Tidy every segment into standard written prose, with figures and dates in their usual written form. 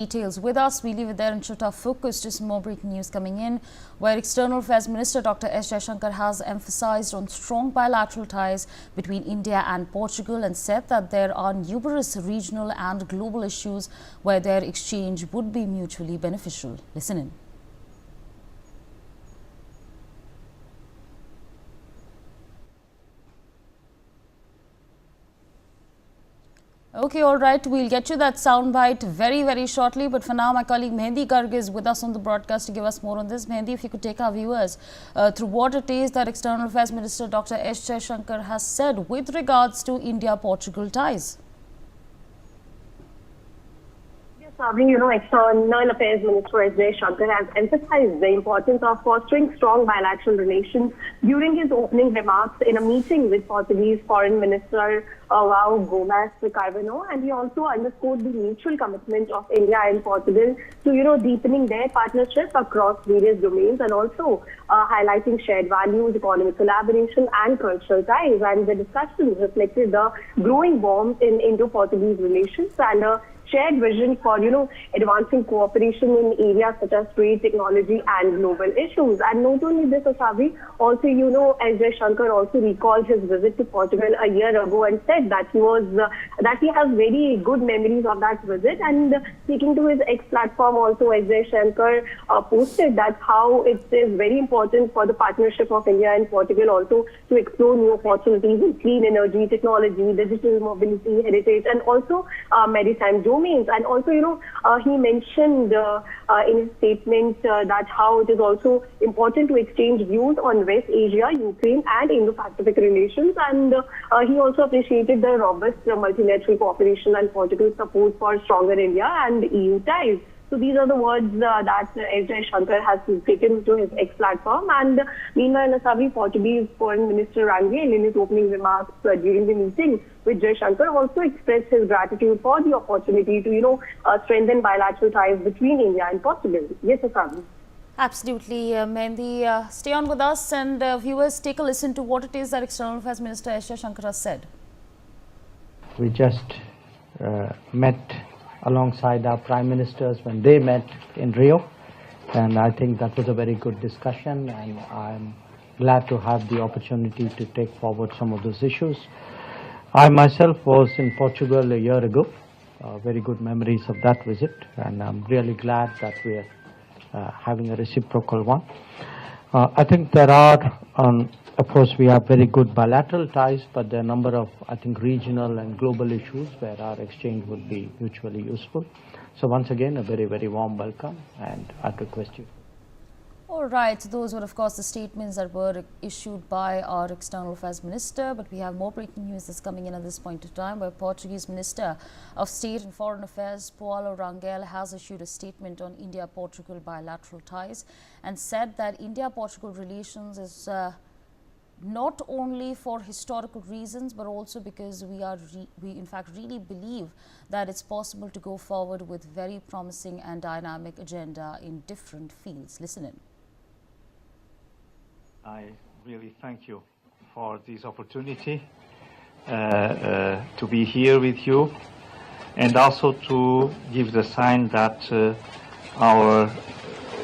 Details with us. We leave it there and shift our focus to some more breaking news coming in, where External Affairs Minister Dr. Jaishankar has emphasized on strong bilateral ties between India and Portugal and said that there are numerous regional and global issues where their exchange would be mutually beneficial. Listen in. Okay, all right. We'll get you that soundbite very shortly. But for now, my colleague Mehendi Garg is with us on the broadcast to give us more on this. Mehendi, if you could take our viewers through what it is that External Affairs Minister Dr. S. Jaishankar has said with regards to India-Portugal ties. External Affairs Minister S. Jaishankar has emphasized the importance of fostering strong bilateral relations during his opening remarks in a meeting with Portuguese Foreign Minister Gomez Carvano, and he also underscored the mutual commitment of India and Portugal to, deepening their partnership across various domains and also highlighting shared values, economic collaboration and cultural ties. And the discussion reflected the growing warmth in Indo-Portuguese relations and shared vision for, advancing cooperation in areas such as trade, technology and global issues. And not only this, Asavi, also, S. Jaishankar also recalled his visit to Portugal a year ago and said that he has very good memories of that visit. And speaking to his X platform also, S. Jaishankar posted that how it is very important for the partnership of India and Portugal also to explore new opportunities in clean energy, technology, digital mobility, heritage and also maritime domains. And also, he mentioned in his statement that how it is also important to exchange views on West Asia, Ukraine and Indo-Pacific relations. And he also appreciated the robust multilateral cooperation and Portugal's support for stronger India and EU ties. So these are the words that S. Jaishankar has taken to his X platform. And meanwhile, Nasavi, Portuguese Foreign Minister Rangel, in his opening remarks during the meeting with Jaishankar, also expressed his gratitude for the opportunity to, strengthen bilateral ties between India and Portugal. Yes, Nasavi. Absolutely, Mehendi. Stay on with us and viewers, take a listen to what it is that External Affairs Minister S. Jaishankar has said. We just met alongside our prime ministers when they met in Rio, and I think that was a very good discussion, and I'm glad to have the opportunity to take forward some of those issues. I myself was in Portugal a year ago, very good memories of that visit, and I'm really glad that we're having a reciprocal one. I think there are, of course, we have very good bilateral ties, but there are a number of, I think, regional and global issues where our exchange would be mutually useful. So once again, a very warm welcome, and I request you. All right, those were, of course, the statements that were issued by our External Affairs Minister. But we have more breaking news that's coming in at this point of time, where Portuguese Minister of State and Foreign Affairs Paulo Rangel has issued a statement on India-Portugal bilateral ties and said that India-Portugal relations is not only for historical reasons, but also because we in fact really believe that it's possible to go forward with very promising and dynamic agenda in different fields. Listen in. I really thank you for this opportunity to be here with you, and also to give the sign that our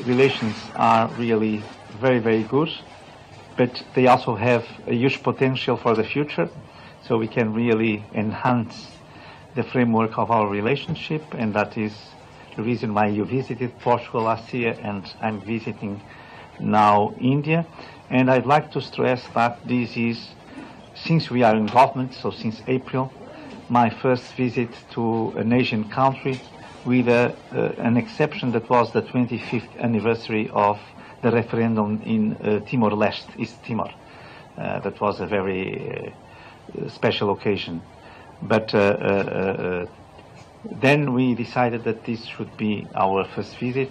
relations are really very good, but they also have a huge potential for the future, so we can really enhance the framework of our relationship. And that is the reason why you visited Portugal last year, and I'm visiting now India. And I'd like to stress that this is, since we are in government, so since April, my first visit to an Asian country, with an exception that was the 25th anniversary of the referendum in Timor-Leste, East Timor. That was a very special occasion. But then we decided that this should be our first visit,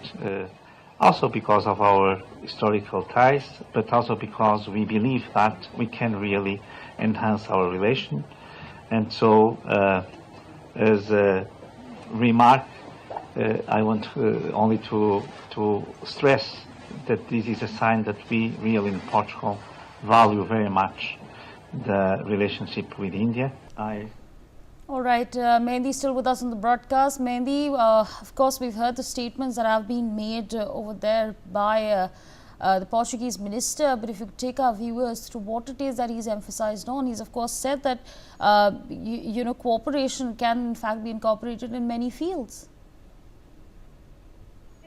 also because of our historical ties, but also because we believe that we can really enhance our relation. And so, as a remark, I want only to stress that this is a sign that we really in Portugal value very much the relationship with India. All right, Mehndi still with us on the broadcast. Mehndi, of course, we've heard the statements that have been made over there by the Portuguese minister, but if you take our viewers through what it is that he's emphasized on, he's of course said that cooperation can in fact be incorporated in many fields.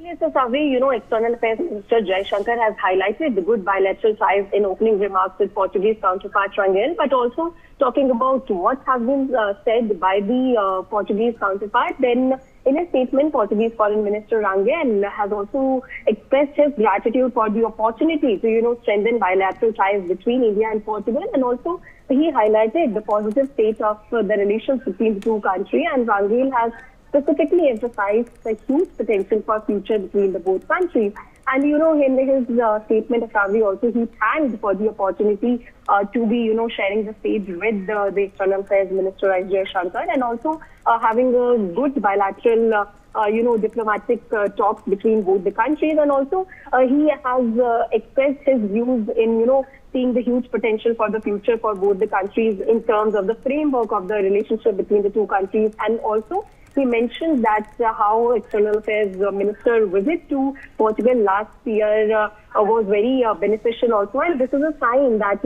Yes, so Savri, External Affairs Minister Jaishankar has highlighted the good bilateral ties in opening remarks with Portuguese counterpart Rangel, but also talking about what has been said by the Portuguese counterpart. Then, in a statement, Portuguese Foreign Minister Rangel has also expressed his gratitude for the opportunity to, strengthen bilateral ties between India and Portugal, and also he highlighted the positive state of the relations between the two countries, and Rangel has specifically emphasized the huge potential for future between the both countries. And, in his statement of Savri also, he thanked for the opportunity to be, sharing the stage with the External Affairs Minister Jaishankar, and also having a good bilateral, diplomatic talks between both the countries. And also, he has expressed his views in, seeing the huge potential for the future for both the countries in terms of the framework of the relationship between the two countries. And also, he mentioned that how External Affairs Minister visit to Portugal last year was very beneficial also, and this is a sign that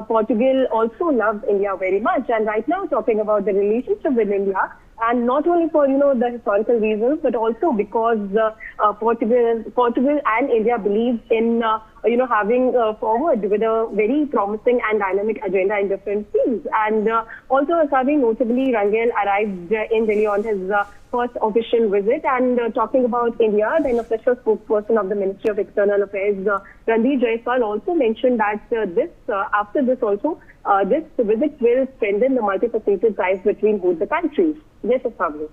Portugal also loves India very much. And right now, talking about the relationship with India, and not only for the historical reasons, but also because Portugal and India believe in having forward with a very promising and dynamic agenda in different fields. And also, having notably, Rangel arrived in Delhi on his first official visit, and talking about India, then official spokesperson of the Ministry of External Affairs, Randeep Jaiswal, also mentioned that after this also, this visit will strengthen the multifaceted ties between both the countries. Yes, Asabri.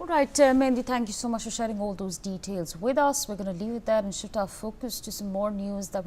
All right, Mehndi, thank you so much for sharing all those details with us. We're going to leave it there and shift our focus to some more news that we're